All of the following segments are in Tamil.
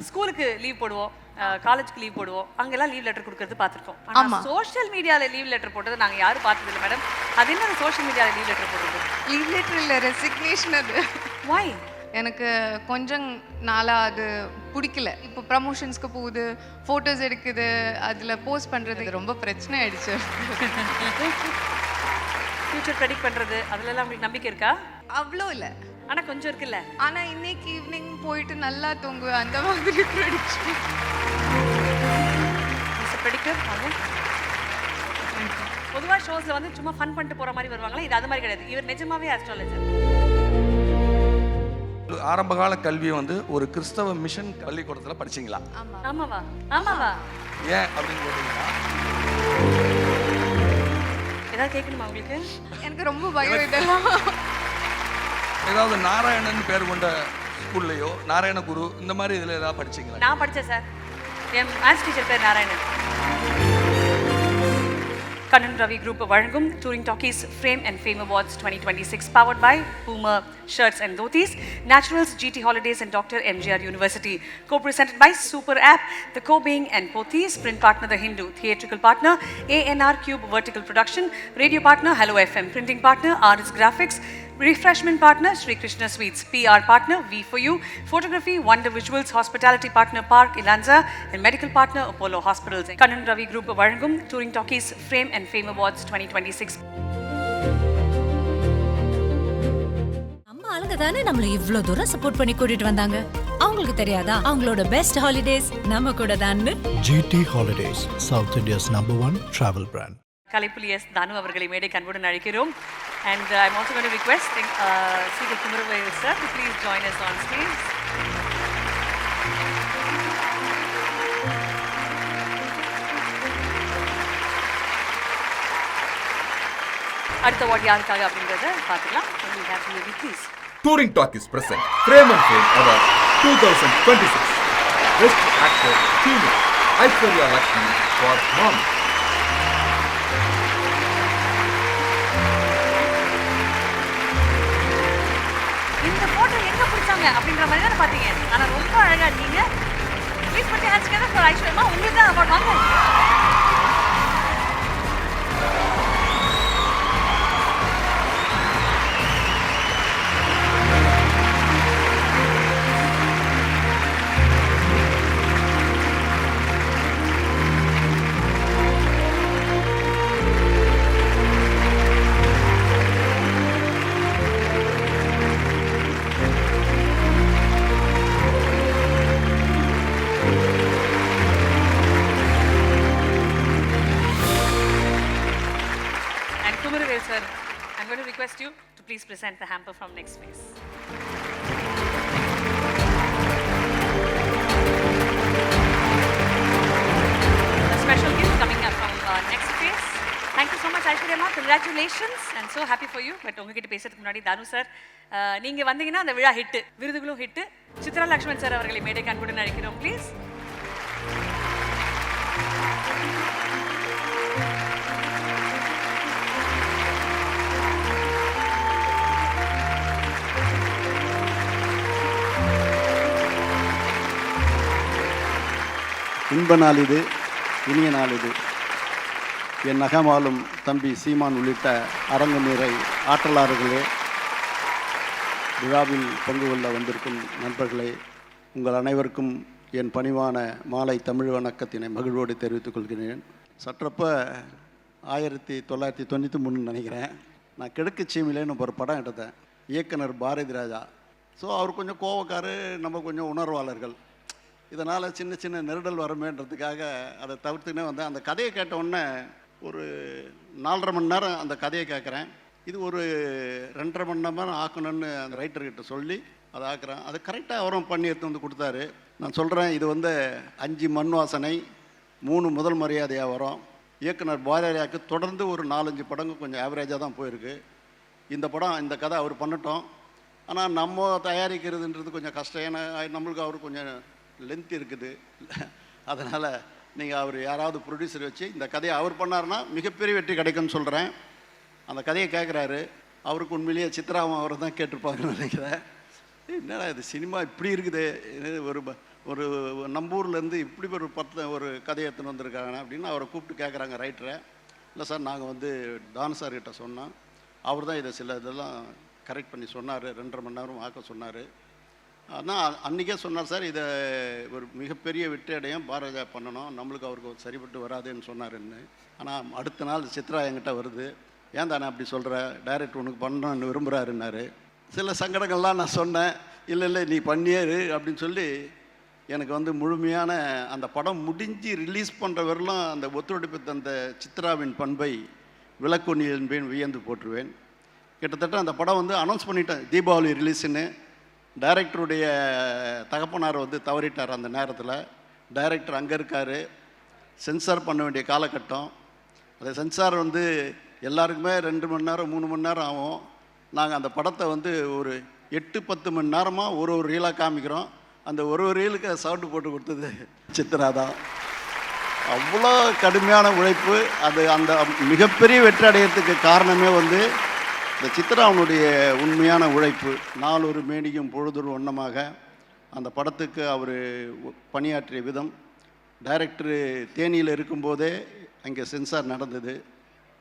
ஸ்கூலுக்கு லீவ் போடுவோம், காலேஜ்க்கு லீவ் போடுவோம், அங்கெல்லாம் லீவ் லெட்டர் கொடுக்கறது பார்த்துருக்கோம். ஆனால் சோஷியல் மீடியாவில் லீவ் லெட்டர் போட்டது நாங்கள் யாரும் பார்த்ததில்லை மேடம். அது என்ன சோஷியல் மீடியாவில் லீவ் லெட்டர் போடுறது? லீவ் லெட்டர் இல்லை, ரெசிக்னேஷன். அது வாய் எனக்கு கொஞ்சம் நாளாக அது பிடிக்கல. இப்போ ப்ரமோஷன்ஸ்க்கு போகுது, ஃபோட்டோஸ் எடுக்குது, அதில் போஸ்ட் பண்ணுறது ரொம்ப பிரச்சனை ஆயிடுச்சு. ஃபியூச்சர் ப்ரெடிக்ட் பண்ணுறது அதிலெல்லாம் உங்களுக்கு நம்பிக்கை இருக்கா? அவ்வளோ இல்லை, ஆனால் கொஞ்சம் இருக்குல்ல. ஆனால் இன்னைக்கு ஈவினிங் போயிட்டு நல்லா தூங்குவேன், அந்த மாதிரி ப்ரெடிக்ஷன். பொதுவாக ஷோஸில் வந்து சும்மா ஃபன் பண்ணிட்டு போகிற மாதிரி வருவாங்களா? இது அது மாதிரி கிடையாது, இவர் நிஜமாவே ஆஸ்ட்ராலஜர். ஆரம்பகால கல்வியை வந்து ஒரு கிறிஸ்தவ மிஷன் பள்ளிக்கூடத்தில் படிச்சிங்களா? ஆமாவா? ஆமாவா? ஏன் அப்படின்னு கேட்டீங்கன்னா, ஏதாவது கேட்கணுமா உங்களுக்கு? எனக்கு ரொம்ப பயம் இதெல்லாம். ஏதாவது நாராயணன் பேர் கொண்ட ஸ்கூல்லையோ நாராயண குரு இந்த மாதிரி இதில் ஏதாவது படிச்சிங்களா? நான் படித்தேன் சார். என் மேத்ஸ் டீச்சர் பேர் நாராயணன். Kannan Ravi Group வழங்கும் Touring Talkies Frame and Fame Awards 2026 powered by Puma Shirts and Dhotis, Naturals, GT Holidays and Dr. MGR University. Co-presented by Super App, The Co-Being and Pothys. Print partner The Hindu. Theatrical partner ANR Cube Vertical Production. Radio partner Hello FM. Printing partner RS Graphics. Refreshment partner Sri Krishna Sweets. PR partner V4U. Photography Wonder Visuals. Hospitality partner Park Ilanza. And medical partner Apollo Hospitals. Kannan Ravi Group வழங்கும் Touring Talkies Frame and Fame Awards 2026. ஆளுங்க தானே நம்மள இவ்ளோ தூரம் சப்போர்ட் பண்ணி கூட்டிட்டு வந்தாங்க. அவங்களுக்கு தெரியாதா அவங்களோட பெஸ்ட் ஹாலிடேஸ் நம்ம கூட தான்னு? GT Holidays, South India's #1 travel brand. Kalaipuli S Thanu அவர்களை மேடைக்கு அன்புடன் அழைக்கிறோம். And I'm also going to request Sri Kumaravel sir to please join us on stage. அடுத்த வார்டு யாருக்காக அப்படின்றத பார்த்துக்கலாம். Please. Touring Talkies present Frame and Fame Award 2026. Best Actor Female Aishwarya Lakshmi for Mom. இந்த போட்டோ எங்க பிடிச்சாங்க அப்படின்ற மாதிரி தான் பாத்தீங்க. ஆனா ரொம்ப அழகா இருக்கீங்க. Please but hands together for Aishwarya. உங்களுக்கு தான் அவார்ட் வாங்க. Sir, I'm going to request you to please present the hamper from next phase. A special gift coming up from next phase. Thank you so much Aishwarya ma. Congratulations. I'm so happy for you. But உங்ககிட்ட பேசுறதுக்கு முன்னாடி தானு சார், நீங்க வந்தீங்கன்னா அந்த விழா ஹிட், விருதுகளும் ஹிட். சித்ரா லக்ஷ்மன் சார் அவர்களை மேடைக்கு அன்புடன் அழைக்கிறோம் ப்ளீஸ். இன்ப நாள் இது, இனிய நாள் இது. என் நகமாலும் தம்பி சீமான் உள்ளிட்ட அரங்கு நீரை ஆற்றலாளர்களே, விழாவில் பங்கு கொள்ள வந்திருக்கும் நண்பர்களே, உங்கள் அனைவருக்கும் என் பணிவான மாலை தமிழ் வணக்கத்தினை மகிழ்வோடு தெரிவித்துக் கொள்கிறேன். சற்றப்ப 1993 நினைக்கிறேன், நான் கிழக்கு சீமையிலேன்னு ஒரு படம் எடுத்தேன். இயக்குனர் பாரதி ராஜா. ஸோ அவர் கொஞ்சம் கோவக்காரு, நம்ம கொஞ்சம் உணர்வாளர்கள். இதனால் சின்ன சின்ன நெருடல் வருமேன்றதுக்காக அதை தவிர்த்துனே வந்தேன். அந்த கதையை கேட்ட உடனே ஒரு 4.5 மணி நேரம் அந்த கதையை கேட்குறேன். இது ஒரு 2.5 மணி நேரம் ஆக்கணும்னு அந்த ரைட்டர்கிட்ட சொல்லி அதை ஆக்குறேன். அது கரெக்டாக அவரும் பண்ணி எடுத்து வந்து கொடுத்தாரு. நான் சொல்கிறேன், இது வந்து 5 மண் வாசனை, 3 முதல் மரியாதையாக வரும். இயக்குனர் பாரதியாருக்கு தொடர்ந்து ஒரு 4-5 படங்கள் கொஞ்சம் ஆவரேஜாக தான் போயிருக்கு. இந்த படம், இந்த கதை அவர் பண்ணட்டும். ஆனால் நம்ம தயாரிக்கிறதுன்றது கொஞ்சம் கஷ்டம். ஏன்னா நம்மளுக்கு அவர் கொஞ்சம் லென்த் இருக்குது. அதனால் நீங்கள் அவர் யாராவது ப்ரொடியூசர் வச்சு இந்த கதையை அவர் பண்ணார்னா மிகப்பெரிய வெற்றி கிடைக்கும்னு சொல்கிறேன். அந்த கதையை கேட்குறாரு. அவருக்கு உண்மையிலேயே சித்ராவும் அவரை தான் கேட்டிருப்பாங்கன்னு நினைக்கிறேன். என்னடா இது சினிமா இப்படி இருக்குது, ஒரு ஒரு நம்ம ஊர்லேருந்து இப்படி ஒரு கதையை எடுத்துன்னு வந்திருக்காங்க அப்படின்னு அவரை கூப்பிட்டு கேட்குறாங்க ரைட்டரை. இல்லை சார், நாங்கள் வந்து டான் சார் கிட்ட சொன்னோம், அவர் தான் இதை சில இதெல்லாம் கரெக்ட் பண்ணி சொன்னார், 2.5 மணி நேரம் ஆக்க சொன்னார். ஆனால் அன்றைக்கே சொன்னார் சார், இதை ஒரு மிகப்பெரிய வெற்றி அடையும் பாரதியா பண்ணணும், நம்மளுக்கு அவருக்கு சரிப்பட்டு வராதுன்னு சொன்னாருன்னு. ஆனால் அடுத்த நாள் சித்ரா என்கிட்ட வருது, ஏன் தானே அப்படி சொல்கிற, டைரக்டர் உனக்கு பண்ணணும்னு விரும்புகிறாருன்னாரு. சில சங்கடங்கள்லாம் நான் சொன்னேன், இல்லை நீ பண்ணியேரு அப்படின்னு சொல்லி எனக்கு வந்து முழுமையான அந்த படம் முடிஞ்சு ரிலீஸ் பண்ணுற வரலாம் அந்த ஒத்துழைப்பு தந்த சித்ராவின் பண்பை விளக்கொன்னி என்பேன், வியந்து போற்றுவேன். கிட்டத்தட்ட அந்த படம் வந்து அனௌன்ஸ் பண்ணிட்டேன் தீபாவளி ரிலீஸுன்னு. டைரக்டருடைய தகப்பனார் வந்து தவறிட்டார் அந்த நேரத்தில். டைரக்டர் அங்கே இருக்கார், சென்சார் பண்ண வேண்டிய காலகட்டம். அந்த சென்சார் வந்து எல்லாருக்குமே 2 மணி நேரம் 3 மணி நேரம் ஆகும். நாங்கள் அந்த படத்தை வந்து ஒரு 8-10 மணி நேரமாக ஒரு ரீலாக காமிக்கிறோம். அந்த ஒரு ரீலுக்கு சவுண்டு போட்டு கொடுத்தது சித்ரா தான். அவ்வளோ கடுமையான உழைப்பு. அது அந்த மிகப்பெரிய வெற்றி அடையிறதுக்கு காரணமே வந்து இந்த சித்ரா அவனுடைய உண்மையான உழைப்பு. நாளொரு மேனியும் பொழுதொரு வண்ணமாக அந்த படத்துக்கு அவர் பணியாற்றிய விதம். டைரக்டரு தேனியில் இருக்கும்போதே அங்கே சென்சார் நடந்தது,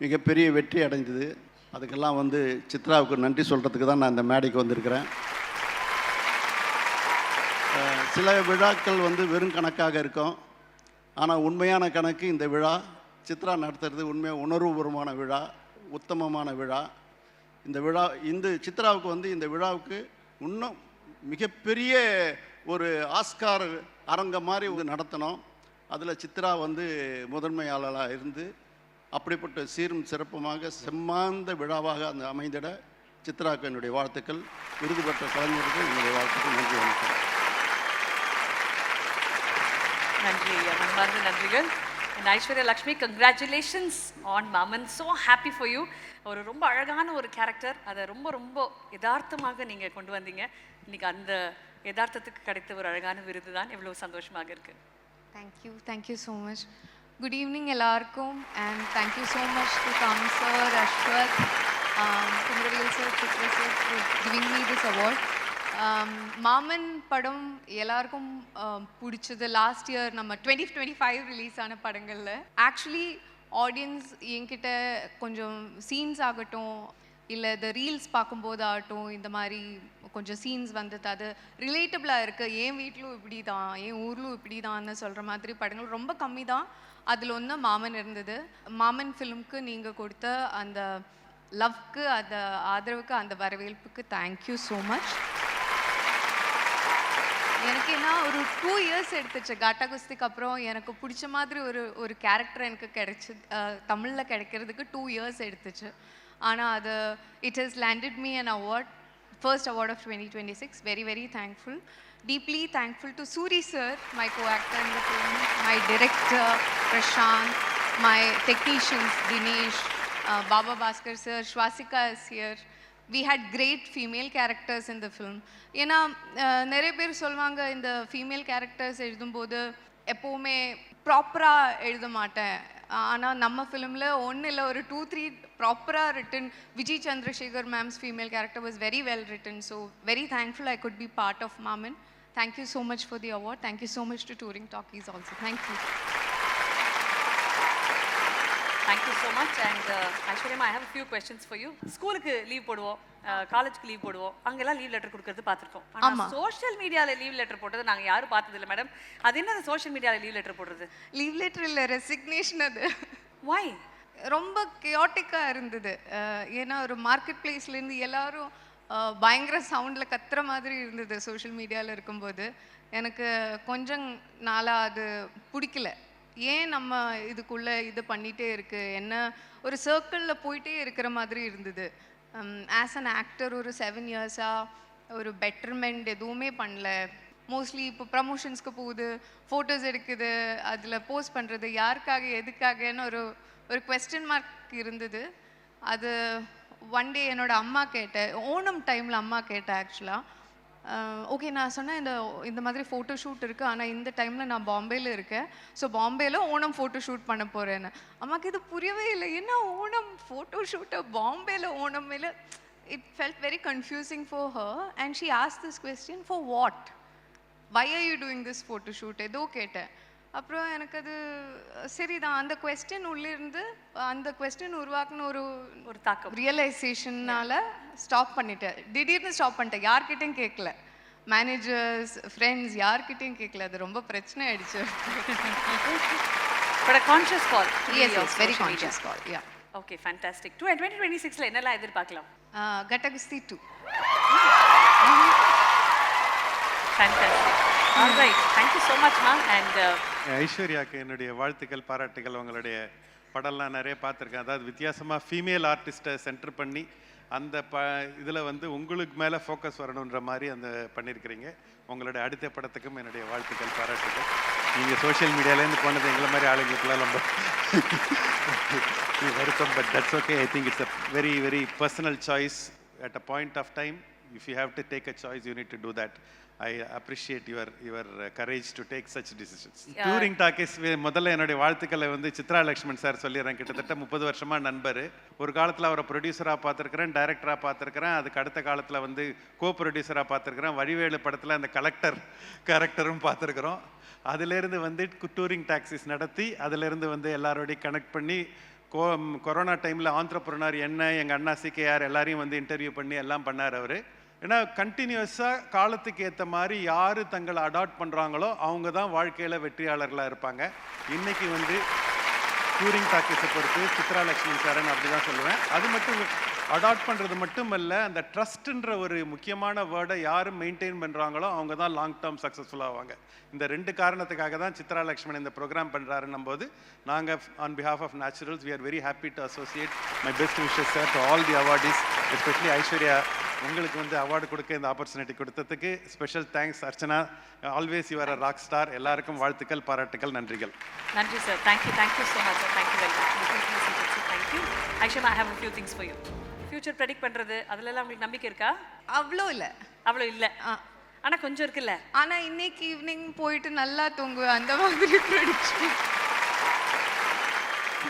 மிகப்பெரிய வெற்றி அடைந்தது. அதுக்கெல்லாம் வந்து சித்ராவுக்கு நன்றி சொல்கிறதுக்கு தான் நான் இந்த மேடைக்கு வந்திருக்கிறேன். சில விழாக்கள் வந்து வெறும் கணக்காக இருக்கும், ஆனால் உண்மையான கணக்கு இந்த விழா. சித்ரா நடத்துறது உண்மையாக உணர்வுபூர்வமான விழா, உத்தமமான விழா. இந்த விழா சித்ராவுக்கு வந்து இந்த விழாவுக்கு இன்னும் மிகப்பெரிய ஒரு ஆஸ்கார் அரங்கம் மாதிரி நடத்தணும். அதில் சித்ரா வந்து முதன்மையாளராக இருந்து அப்படிப்பட்ட சீரும் சிறப்புமாக செம்மாந்த விழாவாக அந்த அமைந்திட சித்ராவுக்கு என்னுடைய வாழ்த்துக்கள். விருது பெற்ற கலைஞருக்கு என்னுடைய வாழ்த்துக்கள். நன்றி, வணக்கம். நன்றி, மனமார்ந்த நன்றிகள். And Aishwarya Lakshmi, congratulations on Maaman. So happy for you. ஒரு ரொம்ப அழகான ஒரு கேரக்டர், அதை ரொம்ப ரொம்ப யதார்த்தமாக நீங்கள் கொண்டு வந்தீங்க. இன்னைக்கு அந்த யதார்த்தத்துக்கு கிடைத்த ஒரு அழகான விருது தான் எவ்வளோ சந்தோஷமாக இருக்குது. Thank you so much. Good evening எல்லாருக்கும். And thank you so much to come sir, Ashwath, Kumaravel sir, Chitra sir for giving me this award. Maaman படம் எல்லாருக்கும் பிடிச்சது. லாஸ்ட் இயர் நம்ம 2025 ரிலீஸ் ஆன படங்களில் ஆக்சுவலி ஆடியன்ஸ் என்கிட்ட கொஞ்சம் சீன்ஸ் ஆகட்டும், இல்லை இந்த ரீல்ஸ் பார்க்கும்போது ஆகட்டும், இந்த மாதிரி கொஞ்சம் சீன்ஸ் வந்தது அது ரிலேட்டபிளாக இருக்குது, என் வீட்டிலும் இப்படி தான், என் ஊர்லும் இப்படி தான்னு சொல்கிற மாதிரி படங்கள் ரொம்ப கம்மி தான். அதில் ஒன்று மாமன் இருந்தது. மாமன் ஃபிலிம்க்கு நீங்கள் கொடுத்த அந்த லவ்க்கு, அந்த ஆதரவுக்கு, அந்த வரவேற்புக்கு தேங்க்யூ ஸோ மச். எனக்கு என்ன ஒரு 2 இயர்ஸ் எடுத்துச்சு காட்டா குஸ்திக்கு அப்புறம் எனக்கு பிடிச்ச மாதிரி ஒரு கேரக்டர் எனக்கு கிடைச்சி தமிழில் கிடைக்கிறதுக்கு 2 இயர்ஸ் எடுத்துச்சு. ஆனால் அது it has landed me an award, first award of 2026. Very very thankful. Deeply thankful to Suri sir, my co-actor in the film, my director Prashant, my technicians Dinesh, Baba Bhaskar sir, Shwasika is here. We had great female characters in the film. ஏன்னா நிறைய பேர் சொல்லுவாங்க இந்த ஃபீமேல் கேரக்டர்ஸ் எழுதும்போது எப்போவுமே ப்ராப்பராக எழுத மாட்டேன். ஆனால் நம்ம ஃபிலிமில் ஒன்று இல்லை ஒரு 2-3 ப்ராப்பராக written. Vijay Chandrasekhar ma'am's female character was very well written. So very thankful I could be part of Maman. Thank you so much for the award. Thank you so much to Touring Talkies also. Thank you. Thank you so much. And Aishwarya, I have a few questions for you. ஸ்கூலுக்கு லீவ் போடுவோம், காலேஜ்க்கு லீவ் போடுவோம், அங்கெல்லாம் லீவ் லெட்டர் கொடுக்கறது பார்த்துருக்கோம். ஆனால் சோஷியல் மீடியாவில் லீவ் லெட்டர் போட்டது நாங்கள் யாரும் பார்த்ததில்லை மேடம். அது என்னது சோஷியல் மீடியாவில் லீவ் லெட்டர் போடுறது? லீவ் லெட்டர் இல்லை, ரெசிக்னேஷன். அது Why? ரொம்ப கியாட்டிக்காக இருந்தது. ஏன்னா ஒரு மார்க்கெட் பிளேஸ்லேருந்து எல்லாரும் பயங்கர சவுண்டில் கத்துற மாதிரி இருந்தது சோஷியல் மீடியாவில் இருக்கும்போது. எனக்கு கொஞ்சம் நாளாக அது பிடிக்கல. ஏன் நம்ம இதுக்குள்ளே இது பண்ணிகிட்டே இருக்குது, என்ன ஒரு சர்க்கிளில் போயிட்டே இருக்கிற மாதிரி இருந்தது. ஆஸ் அன் ஆக்டர் ஒரு 7 இயர்ஸாக ஒரு பெட்டர்மெண்ட் எதுவுமே பண்ணல. மோஸ்ட்லி இப்போ ப்ரமோஷன்ஸ்க்கு போகுது, ஃபோட்டோஸ் எடுக்குது, அதில் போஸ்ட் பண்ணுறது யாருக்காக எதுக்காகன்னு ஒரு குவெஸ்டன் மார்க் இருந்தது. அது ஒன் டே என்னோட அம்மா கேட்டேன், ஓணம் டைமில் அம்மா கேட்டேன் ஆக்சுவலாக. ஓகே, நான் சொன்னேன் இந்த மாதிரி ஃபோட்டோ ஷூட் இருக்குது, ஆனால் இந்த டைமில் நான் பாம்பேயில் இருக்கேன், ஸோ பாம்பேயில் ஓணம் ஃபோட்டோ ஷூட் பண்ண போகிறேன்னு. அம்மாவுக்கு இது புரியவே இல்லை, என்ன ஓணம் ஃபோட்டோ ஷூட்டை பாம்பேயில் ஓணம் மேலே. It felt very confusing for her and she ask this question, for what? Why are you doing this photo shoot ஏதோ கேட்டேன். அப்புறம் எனக்கு அது சரிதான், அந்த கொஸ்டின் உள்ளிருந்து அந்த கொஸ்டின் உருவாக்குன ஒரு தாக்கம் ரியலைசேஷன்னால ஸ்டாப் பண்ணிட்டேன். திடீர்னு ஸ்டாப் பண்ணிட்டேன். யார்கிட்டையும் கேட்கல, மேனேஜர்ஸ் ஃப்ரெண்ட்ஸ் யார்கிட்டையும் கேட்கல. அது ரொம்ப பிரச்சனை ஆயிடுச்சு. But a conscious call. Yes, yes, very conscious call. Yeah. Okay, fantastic. 2026ல என்னெல்லாம் எதிர்பார்க்கலாம்? Kattakusthi 2. Fantastic. All right. Thank you so much, ma'am. And ஐஸ்வர்யாவுக்கு என்னுடைய வாழ்த்துக்கள், பாராட்டுகள். உங்களுடைய படம்லாம் நிறைய பார்த்துருக்கேன். அதாவது வித்தியாசமாக ஃபீமேல் ஆர்டிஸ்ட்டை சென்டர் பண்ணி அந்த இதில் வந்து உங்களுக்கு மேலே ஃபோக்கஸ் வரணுன்ற மாதிரி அந்த பண்ணியிருக்கிறீங்க. உங்களுடைய அடுத்த படத்துக்கும் என்னுடைய வாழ்த்துக்கள், பாராட்டுகள். நீங்கள் சோஷியல் மீடியாலேருந்து போனது எங்களை மாதிரி ஆளுங்களுக்குலாம் நம்ம வருத்தம். But that's okay. I think it's a very very personal choice. At a point of time, if you have to take a choice, you need to do that. I appreciate your courage to take such decisions. Touring Talkies முதல்ல என்னுடைய வாழ்த்துக்களை வந்து சித்ரா லக்ஷ்மன் சார் சொல்லிடுறேன். கிட்டத்தட்ட 30 வருஷமா நண்பர். ஒரு காலத்தில் அவரை ப்ரொடியூசராக பார்த்துருக்கிறேன், டைரக்டராக பார்த்துருக்கிறேன். அதுக்கு அடுத்த காலத்தில் வந்து கோ ப்ரொடியூசராக பார்த்துருக்கிறேன். வடிவேலு படத்தில் அந்த கலெக்டர் கேரக்டரும் பார்த்துருக்குறோம். அதிலேருந்து வந்து டூரிங் டாக்ஸிஸ் நடத்தி அதிலேருந்து வந்து எல்லாரோடையும் கனெக்ட் பண்ணி கொரோனா டைமில் ஆந்திரப்ரனர் என்ன எங்கள் அண்ணா சிகேஆர் எல்லாரையும் வந்து இன்டர்வியூ பண்ணி எல்லாம் பண்ணார் அவர். ஏன்னா கண்டினியூஸாக காலத்துக்கு ஏற்ற மாதிரி யார் தங்களை அடாப்ட் பண்ணுறாங்களோ அவங்க தான் வாழ்க்கையில் வெற்றியாளர்களாக இருப்பாங்க. இன்றைக்கி வந்து டூரிங் டாக்கீஸை பொறுத்து சித்ரா லக்ஷ்மன் சாரன் அப்படி தான் சொல்லுவேன். அது மட்டும் அடாப்ட் பண்ணுறது மட்டும் இல்லை, அந்த ட்ரஸ்ட்டுன்ற ஒரு முக்கியமான வேர்டை யாரும் மெயின்டைன் பண்ணுறாங்களோ அவங்க தான் லாங் டேர்ம் சக்ஸஸ்ஃபுல் ஆவாங்க. இந்த 2 காரணத்துக்காக தான் சித்ரா லக்ஷ்மன் இந்த ப்ரோக்ராம் பண்ணுறாருன்னும் போது நாங்கள் on behalf of Naturals we are very happy to associate. My best wishes sir to all the awardees, especially Aishwarya. உங்களுக்கு வந்து அவார்டு கொடுக்க இந்த ஆப்பர்ச்சுனிட்டி கொடுத்ததுக்கு special thanks. Archana, always you are a rock star. எல்லாருக்கும் வாழ்த்துக்கள், பாராட்டுக்கள், நன்றிகள். நன்றி sir. Thank you so much sir. Thank you very much. Thank you. Aisha, I have a few things for you. Future predict பண்ணுறது அதுலலாம் உங்களுக்கு நம்பிக்கை இருக்கா? அவ்வளோ இல்லை. அவ்வளோ இல்லை, ஆனால் கொஞ்சம் இருக்குல்ல. ஆனால் இன்னைக்கு ஈவினிங் போயிட்டு நல்லா தூங்குவேன், அந்த மாதிரி ப்ரெடிக்ஷன்.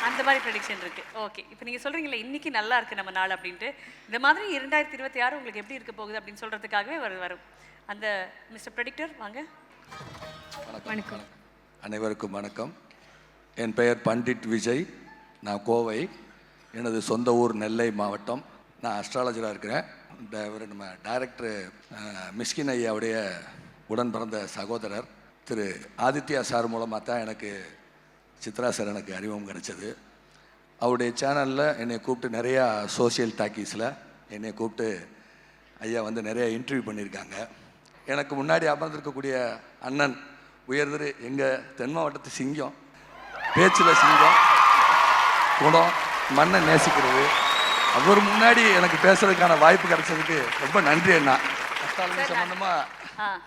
அந்த மாதிரி ப்ரெடிக்ஷன் இருக்கு. ஓகே, இப்போ நீங்கள் சொல்கிறீங்களே இன்னைக்கு நல்லா இருக்கு நம்ம நாள் அப்படின்ட்டு. இந்த மாதிரி 2026 உங்களுக்கு எப்படி இருக்க போகுது அப்படின்னு சொல்கிறதுக்காகவே வரும் அந்த மிஸ்டர் ப்ரெடிக்டர். வாங்க. வணக்கம். அனைவருக்கும் வணக்கம். என் பெயர் பண்டிட் விஜய். நான் கோவை. எனது சொந்த ஊர் நெல்லை மாவட்டம். நான் அஸ்ட்ராலஜராக இருக்கிறேன். நம்ம டைரக்டர் மிஸ்கின் ஐயாவுடைய உடன் பிறந்த சகோதரர் திரு ஆதித்யா சார் மூலமாக தான் எனக்கு சித்ரா சார் எனக்கு அறிமுகம் கிடைச்சது. அவருடைய சேனலில் என்னை கூப்பிட்டு நிறையா சோஷியல் டாக்கீஸில் என்னை கூப்பிட்டு ஐயா வந்து நிறையா இன்டர்வியூ பண்ணியிருக்காங்க. எனக்கு முன்னாடி அமர்ந்திருக்கக்கூடிய அண்ணன் உயர்திரு எங்கள் தென் மாவட்டத்து சிங்கம், பேச்சில் சிங்கம், குணம், மண்ணை நேசிக்கிறது. அவர் முன்னாடி எனக்கு பேசுறதுக்கான வாய்ப்பு கிடைச்சதுக்கு ரொம்ப நன்றி அண்ணா. அஸ்ட்ராலஜி சம்பந்தமாக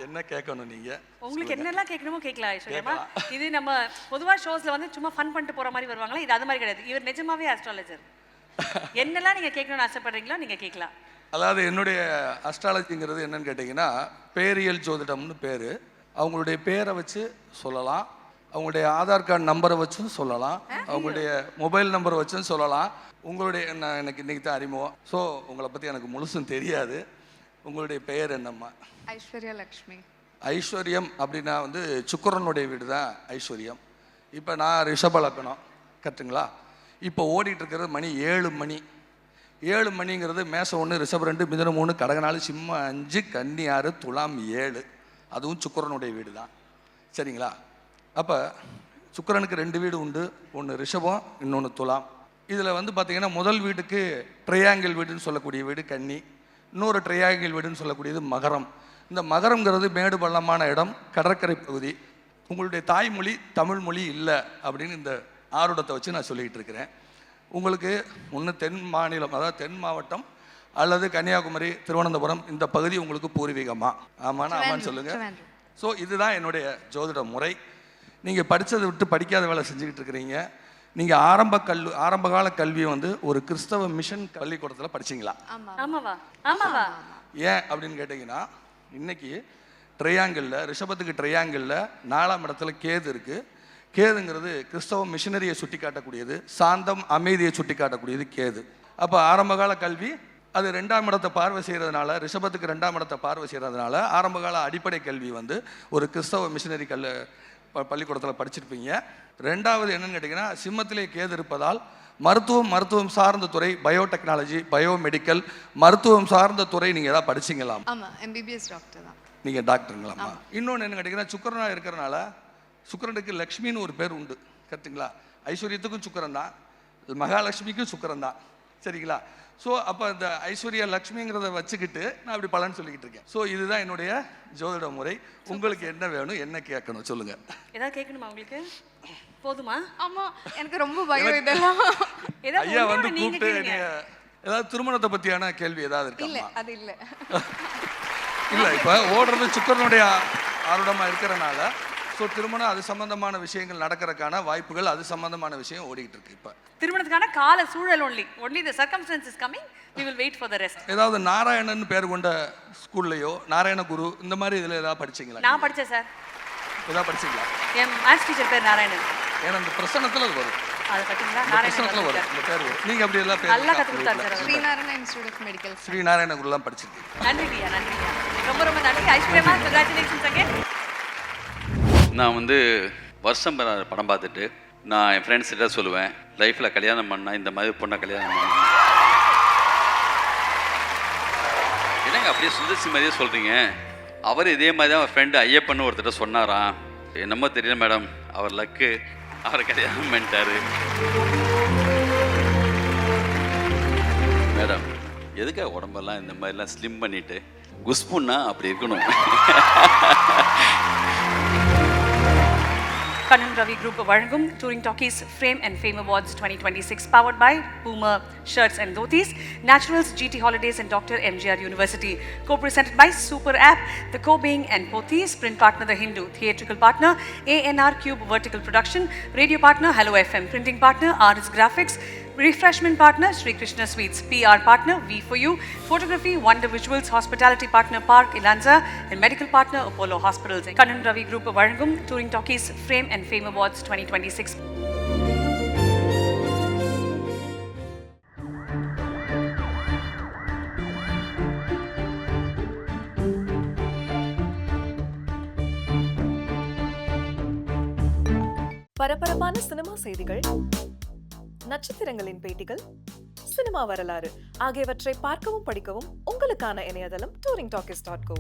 என்ன கேட்கணும் நீங்கள்? உங்களுக்கு என்னெல்லாம் கேட்கணுமோ கேட்கலாம் ஐஸ்வர்யாமா. இது நம்ம பொதுவாக ஷோஸில் வந்து சும்மா ஃபன் பண்ணிட்டு போகிற மாதிரி வருவாங்களா, இது அது மாதிரி கிடையாது. இவர் நிஜமாவே அஸ்ட்ராலஜர். என்னெல்லாம் நீங்கள் கேட்கணும்னு ஆசைப்படுறீங்களோ நீங்கள் கேட்கலாம். அதாவது என்னுடைய அஸ்ட்ராலஜிங்கிறது என்னன்னு கேட்டிங்கன்னா, பேரியல் ஜோதிடம்னு பேர். அவங்களுடைய பேரை வச்சு சொல்லலாம், அவங்களுடைய ஆதார் கார்டு நம்பரை வச்சும் சொல்லலாம், அவங்களுடைய மொபைல் நம்பரை வச்சும் சொல்லலாம். உங்களுடைய எனக்கு இன்றைக்கி தான் அறிமுகம். ஸோ உங்களை பற்றி எனக்கு முழுசும் தெரியாது. உங்களுடைய பெயர் என்னம்மா? ஐஸ்வர்யா லக்ஷ்மி. ஐஸ்வர்யம் அப்படின்னா வந்து சுக்கிரனுடைய வீடு தான் ஐஸ்வர்யம். இப்போ நான் ரிஷப லக்னம் கட்டுங்களா. இப்போ ஓடிட்டுருக்கிறது மணி 7 மணி. 7 மணிங்கிறது மேசம் 1, ரிஷபம் 2, மிதுனம் 3, கடக 4, சிம்மம் 5, கன்னி 6, துலாம் 7. அதுவும் சுக்கிரனுடைய வீடு தான். சரிங்களா? அப்போ சுக்கிரனுக்கு 2 வீடு உண்டு. ஒன்று ரிஷபம், இன்னொன்று துலாம். இதில் வந்து பார்த்திங்கன்னா முதல் வீட்டுக்கு ட்ரையாங்கிள் வீடுன்னு சொல்லக்கூடிய வீடு கன்னி, இன்னொரு ட்ரையாங்கிள் வீடுன்னு சொல்லக்கூடியது மகரம். இந்த மகரம்ங்கிறது மேடு பள்ளமான இடம், கடற்கரை பகுதி. உங்களுடைய தாய்மொழி தமிழ் மொழி இல்லை அப்படின்னு இந்த ஆருடத்தை வச்சு நான் சொல்லிக்கிட்டு இருக்கிறேன். உங்களுக்கு ஒன்று தென் மாநிலம், அதாவது தென் மாவட்டம் அல்லது கன்னியாகுமரி, திருவனந்தபுரம் இந்த பகுதி உங்களுக்கு பூர்வீகமா? ஆமாண்ணா ஆமான்னு சொல்லுங்கள். ஸோ இதுதான் என்னுடைய ஜோதிட முறை. நீங்கள் படித்ததை விட்டு படிக்காத வேலை செஞ்சுக்கிட்டு இருக்கிறீங்க. நீங்கள் ஆரம்ப கால கல்வியை வந்து ஒரு கிறிஸ்தவ மிஷன் பள்ளிக்கூடத்தில் படிச்சிங்களா? ஆமாவா? ஆமாவா? ஏன் அப்படின்னு கேட்டிங்கன்னா, இன்னைக்கு ட்ரையாங்கிளில், ரிஷபத்துக்கு ட்ரையாங்கிளில் 4ஆம் இடத்துல கேது இருக்குது. கேதுங்கிறது கிறிஸ்தவ மிஷனரியை சுட்டி காட்டக்கூடியது, சாந்தம் அமைதியை சுட்டி காட்டக்கூடியது கேது. அப்போ ஆரம்பகால கல்வி அது 2ஆம் இடத்தை பார்வை செய்கிறதுனால, ரிஷபத்துக்கு 2ஆம் இடத்தை பார்வை செய்கிறதுனால ஆரம்பகால அடிப்படை கல்வி வந்து ஒரு கிறிஸ்தவ மிஷினரி பள்ளிக்கூடத்தில் படிச்சிருப்பீங்க. 2வது என்னன்னு கேட்டிங்கன்னா, சிம்மத்திலே கேது இருப்பதால் மருத்துவம் சார்ந்த துறை, பயோடெக்னாலஜி, பயோமெடிக்கல், மருத்துவம் சார்ந்த துறை நீங்கள் ஏதாவது படிச்சிங்களாம்? ஆமாம், எம்பிபிஎஸ் டாக்டர் தான். நீங்கள் டாக்டருங்களாம்மா? இன்னொன்று என்ன கேட்டிங்கன்னா, சுக்கிரனாக இருக்கிறனால சுக்கிரனுக்கு லக்ஷ்மின்னு ஒரு பேர் உண்டு, கரெக்டுங்களா? ஐஸ்வர்யத்துக்கும் சுக்கிரன் தான், மகாலட்சுமிக்கும் சுக்கிரன் தான், சரிங்களா? ஸோ அப்போ இந்த ஐஸ்வர்யா லக்ஷ்மிங்கிறத வச்சுக்கிட்டு நான் அப்படி பலன் சொல்லிக்கிட்டு இருக்கேன். ஸோ இதுதான் என்னுடைய ஜோதிட முறை. உங்களுக்கு என்ன வேணும், என்ன கேட்கணும் சொல்லுங்கள். ஏதாவது கேட்கணுமா உங்களுக்கு? போதுமா? ஆமாம், எனக்கு ரொம்ப பயம் இதெல்லாம். ஐயா வந்து கூப்பிட்டு ஏதாவது திருமணத்தை பற்றியான கேள்வி ஏதாவது இல்லை, இருக்கா? அது இல்லை. இல்லை, இப்போ ஓடுறது சுக்கிரனுடைய ஆருடமாக இருக்கிறனால ஸோ திருமணம் அது சம்பந்தமான விஷயங்கள் நடக்கிறதுக்கான வாய்ப்புகள், அது சம்பந்தமான விஷயம் ஓடிக்கிட்டு இருக்கு. இப்போ திருமணத்துக்கான கால சூழல் only the circumstances coming, we will wait for the rest. ஏதாவது நாராயணன் பேர் கொண்ட ஸ்கூல்லையோ, நாராயண குரு இந்த மாதிரி இதில் ஏதாவது படிச்சிங்களா? நான் படித்தேன் சார். ஏதாவது படிச்சிங்களா? என் மேத்ஸ் டீச்சர் பேர் நாராயணன். ஏன்னா இந்த பிரசனத்தில் அது வரும், அதை பார்த்தீங்களா? பிரசனத்தில் வரும், இந்த பேர் வரும். நீங்கள் அப்படி எல்லாம் பேர் நல்லா கற்றுக் கொடுத்தாரு sir. Srinarayana institute of medical. Srinarayana குருலாம் படிச்சிருக்கீங்க. நன்றியா, நன்றியா, ரொம்ப நன்றி. ஐஸ்வர்யமா, கங்க்ராச்சுலேஷன்ஸ் அகைன். நான் வந்து வருஷம் படம் பார்த்துட்டு நான் என் ஃப்ரெண்ட்ஸ்கிட்ட சொல்லுவேன், லைஃப்பில் கல்யாணம் பண்ணால் இந்த மாதிரி பொண்ணை கல்யாணம் பண்ண. என்னங்க அப்படியே சுந்தர்சி மாதிரியே சொல்கிறீங்க? அவர் இதே மாதிரி தான் அவர் ஃப்ரெண்டு ஐயப்பன்னு ஒருத்தர் சொன்னாராம். என்னமோ தெரியல மேடம், அவர் லக்கு, அவரை கல்யாணம் பண்ணிட்டாரு. மேடம், எதுக்காக உடம்பெல்லாம் இந்த மாதிரிலாம் ஸ்லிம் பண்ணிவிட்டு குஸ்புன்னா அப்படி இருக்கணும். Kannan Ravi Group வழங்கும் Touring Talkies Frame and Fame Awards 2026 powered by Puma Shirts and Dhotis, Naturals, GT Holidays and Dr. MGR University. Co-presented by Super App, The Co-Being and Pothys, print partner The Hindu, theatrical partner ANR Cube Vertical Production, radio partner Hello FM, printing partner RS Graphics, refreshment partner Sri Krishna Sweets, PR partner V4U, photography Wonder Visuals, hospitality partner Park Ilanza and medical partner Apollo Hospitals. Kannan Ravi Group வழங்கும் Touring Talkies Frame and Fame Awards 2026. பரபரப்பான சினிமா செய்திகள், நட்சத்திரங்களின் பேட்டிகள், சினிமா வரலாறு ஆகியவற்றை பார்க்கவும் படிக்கவும் உங்களுக்கான இணையதளம் touringtalkies.co.